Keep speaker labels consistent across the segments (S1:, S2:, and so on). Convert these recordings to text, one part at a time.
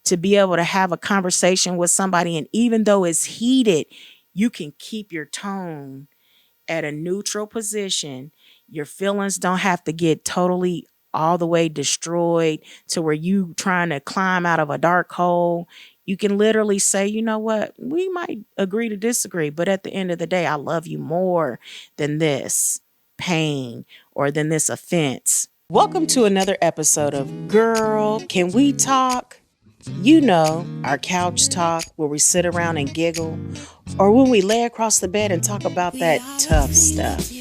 S1: to be able to have a conversation with somebody. And even though it's heated, you can keep your tone at a neutral position. Your feelings don't have to get totally all the way destroyed to where you trying to climb out of a dark hole. You can literally say, you know what, we might agree to disagree, but at the end of the day, I love you more than this pain or than this offense. Welcome to another episode of Girl, Can We Talk? You know, our couch talk where we sit around and giggle, or when we lay across the bed and talk about that tough stuff.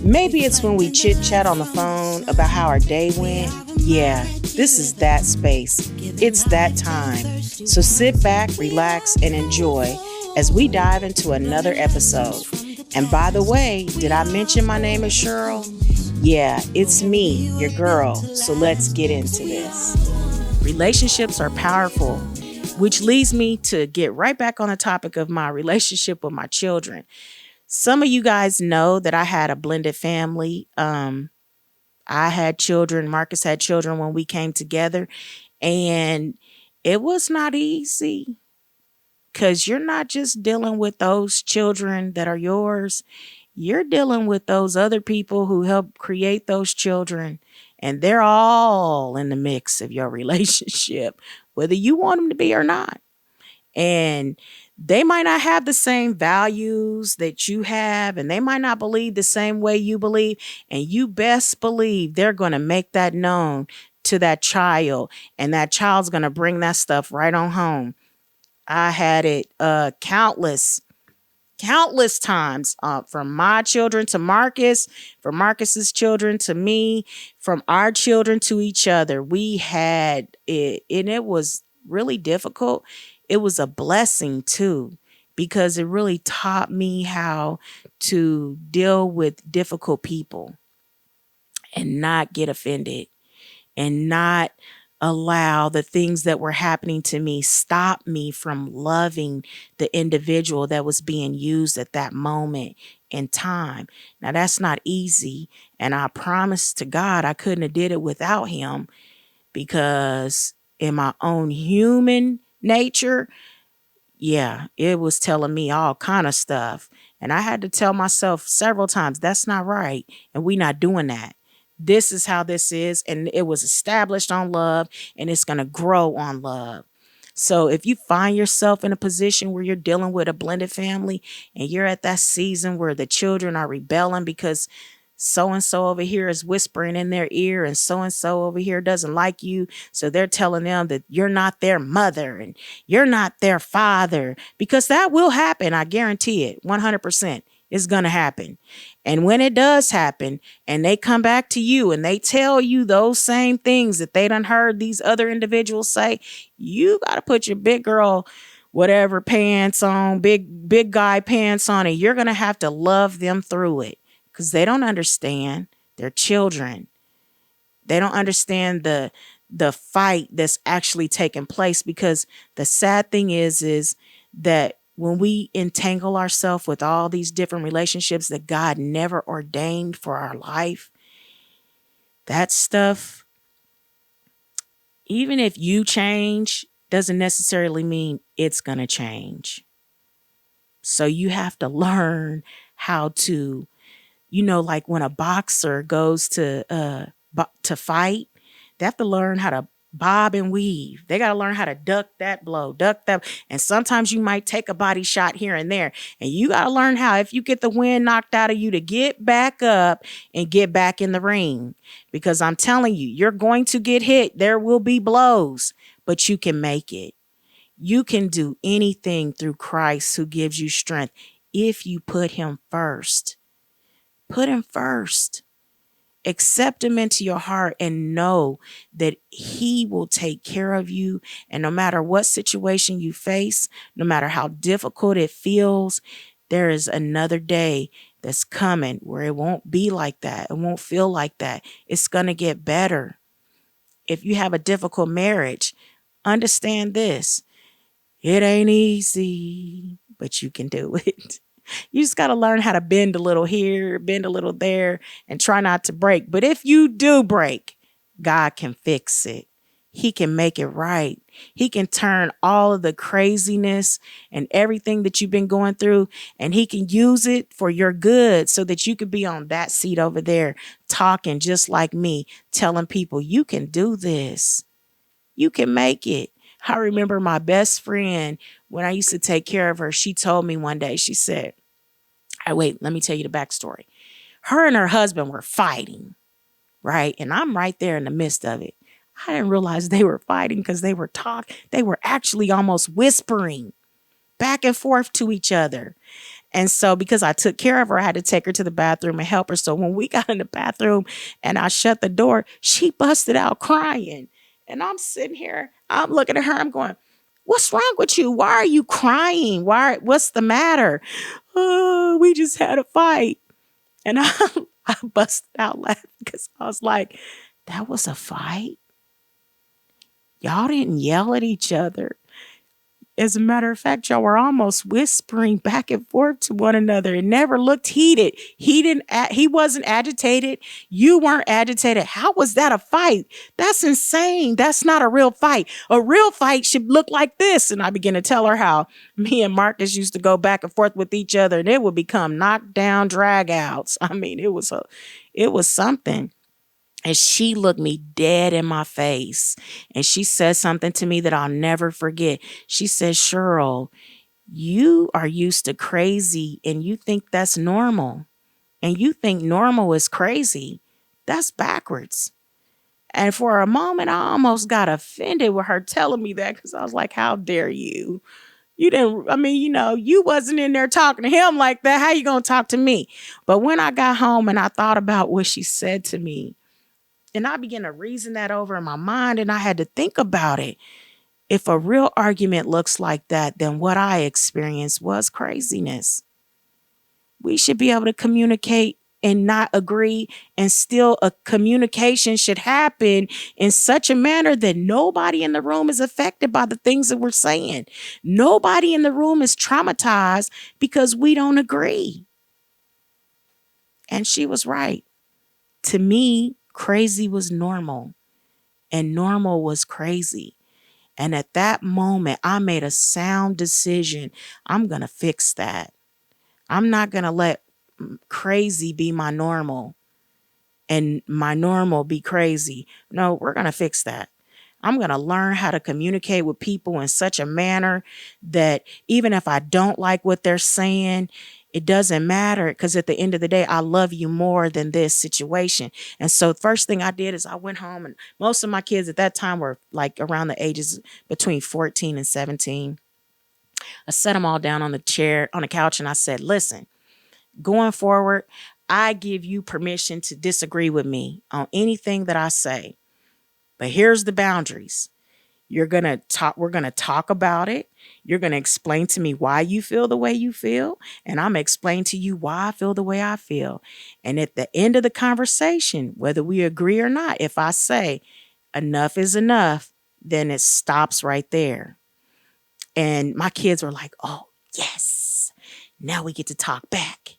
S1: Maybe it's when we chit chat on the phone about how our day went. Yeah, this is that space. It's that time. So sit back, relax, and enjoy as we dive into another episode. And by the way, did I mention my name is Cheryl? Yeah, it's me, your girl. So let's get into this. Relationships are powerful, which leads me to get right back on the topic of my relationship with my children. Some of you guys know that I had a blended family. I had children. Marcus had children when we came together. And it was not easy because you're not just dealing with those children that are yours. You're dealing with those other people who helped create those children. And they're all in the mix of your relationship, whether you want them to be or not. And they might not have the same values that you have, and they might not believe the same way you believe. And you best believe they're going to make that known to that child, and that child's going to bring that stuff right on home. I had it countless times, from my children to Marcus, from Marcus's children to me, from our children to each other. We had it, and it was really difficult. It was a blessing too, because it really taught me how to deal with difficult people and not get offended and not allow the things that were happening to me stop me from loving the individual that was being used at that moment in time. Now that's not easy. And I promise to God, I couldn't have did it without him, because in my own human nature, yeah, it was telling me all kind of stuff. And I had to tell myself several times, that's not right. And we're not doing that. This is how this is. And it was established on love, and it's going to grow on love. So if you find yourself in a position where you're dealing with a blended family and you're at that season where the children are rebelling because so-and-so over here is whispering in their ear and so-and-so over here doesn't like you, so they're telling them that you're not their mother and you're not their father, because that will happen. I guarantee it. 100%. It's going to happen. And when it does happen and they come back to you and they tell you those same things that they done heard these other individuals say, you got to put your big girl whatever pants on, big guy pants on, and you're going to have to love them through it, because they don't understand. They're children. They don't understand the fight that's actually taking place, because the sad thing is that when we entangle ourselves with all these different relationships that God never ordained for our life, that stuff, even if you change, doesn't necessarily mean it's going to change. So you have to learn how to, like when a boxer goes to fight, they have to learn how to bob and weave. They got to learn how to duck that blow, duck that. And sometimes you might take a body shot here and there. And you got to learn how, if you get the wind knocked out of you, to get back up and get back in the ring. Because I'm telling you, you're going to get hit. There will be blows, but you can make it. You can do anything through Christ who gives you strength if you put him first. Put him first. Accept him into your heart and know that he will take care of you. And no matter what situation you face, no matter how difficult it feels, there is another day that's coming where it won't be like that. It won't feel like that. It's going to get better. If you have a difficult marriage, understand this. It ain't easy, but you can do it. You just got to learn how to bend a little here, bend a little there, and try not to break. But if you do break, God can fix it. He can make it right. He can turn all of the craziness and everything that you've been going through, and he can use it for your good so that you could be on that seat over there talking just like me, telling people you can do this. You can make it. I remember my best friend when I used to take care of her. She told me one day, she said, wait, let me tell you the backstory. Her and her husband were fighting, right? And I'm right there in the midst of it. I didn't realize they were fighting because they were actually almost whispering back and forth to each other. And so because I took care of her, I had to take her to the bathroom and help her. So when we got in the bathroom and I shut the door, she busted out crying. And I'm sitting here, I'm looking at her, I'm going, what's wrong with you? Why are you crying? What's the matter? Oh, we just had a fight. And I busted out laughing because I was like, that was a fight? Y'all didn't yell at each other. As a matter of fact, y'all were almost whispering back and forth to one another. It never looked heated. He wasn't agitated. You weren't agitated. How was that a fight? That's insane. That's not a real fight. A real fight should look like this. And I began to tell her how me and Marcus used to go back and forth with each other, and it would become knockdown dragouts. I mean, it was something. And she looked me dead in my face. And she said something to me that I'll never forget. She said, Cheryl, you are used to crazy and you think that's normal. And you think normal is crazy. That's backwards. And for a moment, I almost got offended with her telling me that because I was like, how dare you? You didn't, I mean, you wasn't in there talking to him like that. How you going to talk to me? But when I got home and I thought about what she said to me, and I began to reason that over in my mind, and I had to think about it. If a real argument looks like that, then what I experienced was craziness. We should be able to communicate and not agree, and still a communication should happen in such a manner that nobody in the room is affected by the things that we're saying. Nobody in the room is traumatized because we don't agree. And she was right. To me, crazy was normal. And normal was crazy. And at that moment, I made a sound decision. I'm going to fix that. I'm not going to let crazy be my normal and my normal be crazy. No, we're going to fix that. I'm going to learn how to communicate with people in such a manner that even if I don't like what they're saying, it doesn't matter, because at the end of the day, I love you more than this situation. And so first thing I did is I went home, and most of my kids at that time were like around the ages between 14 and 17. I set them all down on the couch, and I said, listen, going forward, I give you permission to disagree with me on anything that I say. But here's the boundaries. We're going to talk about it. You're going to explain to me why you feel the way you feel. And I'm going to explain to you why I feel the way I feel. And at the end of the conversation, whether we agree or not, if I say enough is enough, then it stops right there. And my kids were like, oh, yes, now we get to talk back.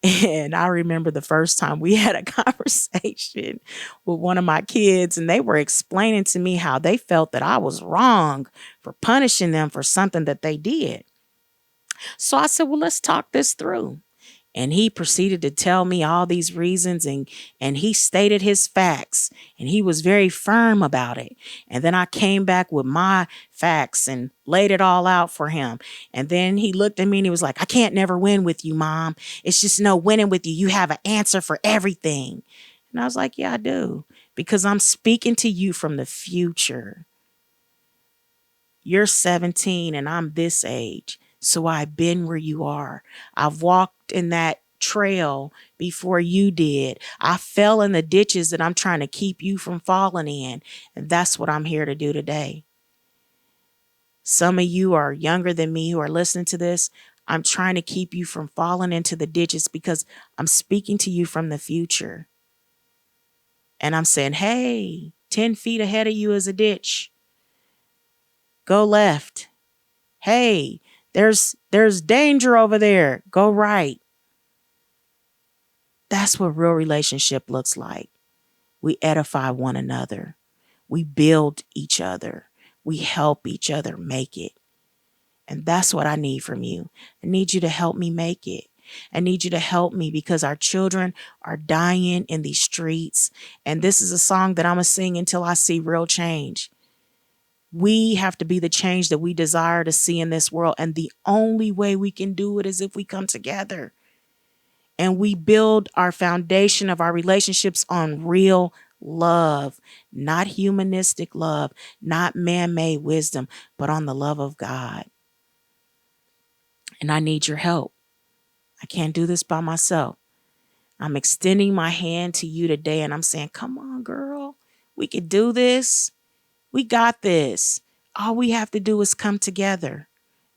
S1: And I remember the first time we had a conversation with one of my kids, and they were explaining to me how they felt that I was wrong for punishing them for something that they did. So I said, well, let's talk this through. And he proceeded to tell me all these reasons, and he stated his facts, and he was very firm about it. And then I came back with my facts and laid it all out for him. And then he looked at me and he was like, I can't never win with you, Mom. It's just no winning with you. You have an answer for everything. And I was like, yeah, I do, because I'm speaking to you from the future. You're 17 and I'm this age. So I've been where you are. I've walked in that trail before you did. I fell in the ditches that I'm trying to keep you from falling in. And that's what I'm here to do today. Some of you are younger than me who are listening to this. I'm trying to keep you from falling into the ditches because I'm speaking to you from the future. And I'm saying, hey, 10 feet ahead of you is a ditch. Go left. Hey, there's danger over there. Go right. That's what real relationship looks like. We edify one another. We build each other. we help each other make it. And that's what I need from you. I need you to help me make it. I need you to help me because our children are dying in these streets. And this is a song that I'm going to sing until I see real change. We have to be the change that we desire to see in this world. And the only way we can do it is if we come together and we build our foundation of our relationships on real love, not humanistic love, not man made wisdom, but on the love of God. And I need your help. I can't do this by myself. I'm extending my hand to you today and I'm saying, come on, girl. We can do this. We got this. All we have to do is come together,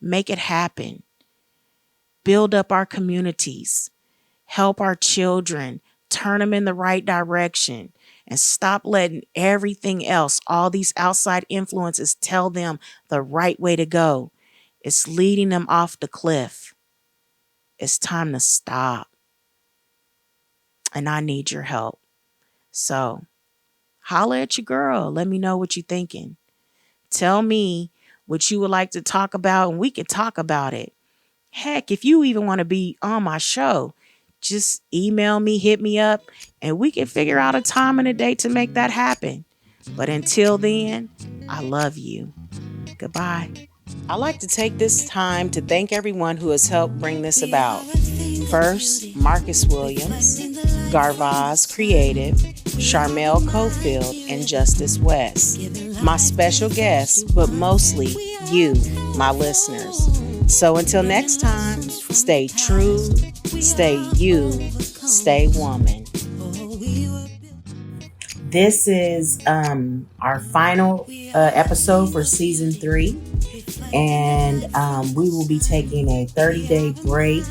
S1: make it happen, build up our communities, help our children, turn them in the right direction, and stop letting everything else, all these outside influences, tell them the right way to go. It's leading them off the cliff. It's time to stop. And I need your help. So holla at your girl. Let me know what you're thinking. Tell me what you would like to talk about and we can talk about it. Heck, if you even want to be on my show, just email me, hit me up, and we can figure out a time and a date to make that happen. But until then, I love you. Goodbye. I'd like to take this time to thank everyone who has helped bring this about. First, Marcus Williams, Garvaz Creative, Charmel Cofield, and Justice West. My special guests, but mostly you, my listeners. So until next time, stay true, stay you, stay woman. This is our final episode for season 3. And we will be taking a 30-day break.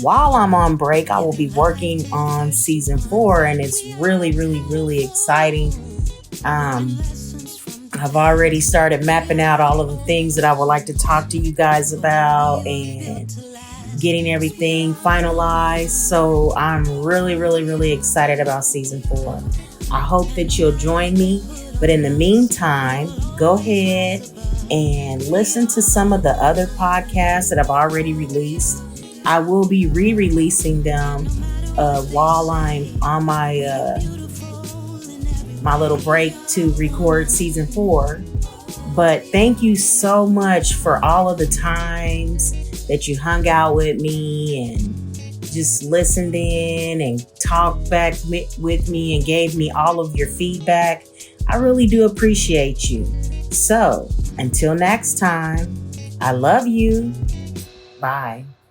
S1: While I'm on break, I will be working on season 4, and it's really, really, really exciting. I've already started mapping out all of the things that I would like to talk to you guys about and getting everything finalized. So I'm really, really, really excited about season 4. I hope that you'll join me. But in the meantime, go ahead and listen to some of the other podcasts that I've already released. I will be re-releasing them while I'm on my little break to record season 4. But thank you so much for all of the times that you hung out with me and just listened in and talked back with me and gave me all of your feedback. I really do appreciate you. So until next time, I love you. Bye.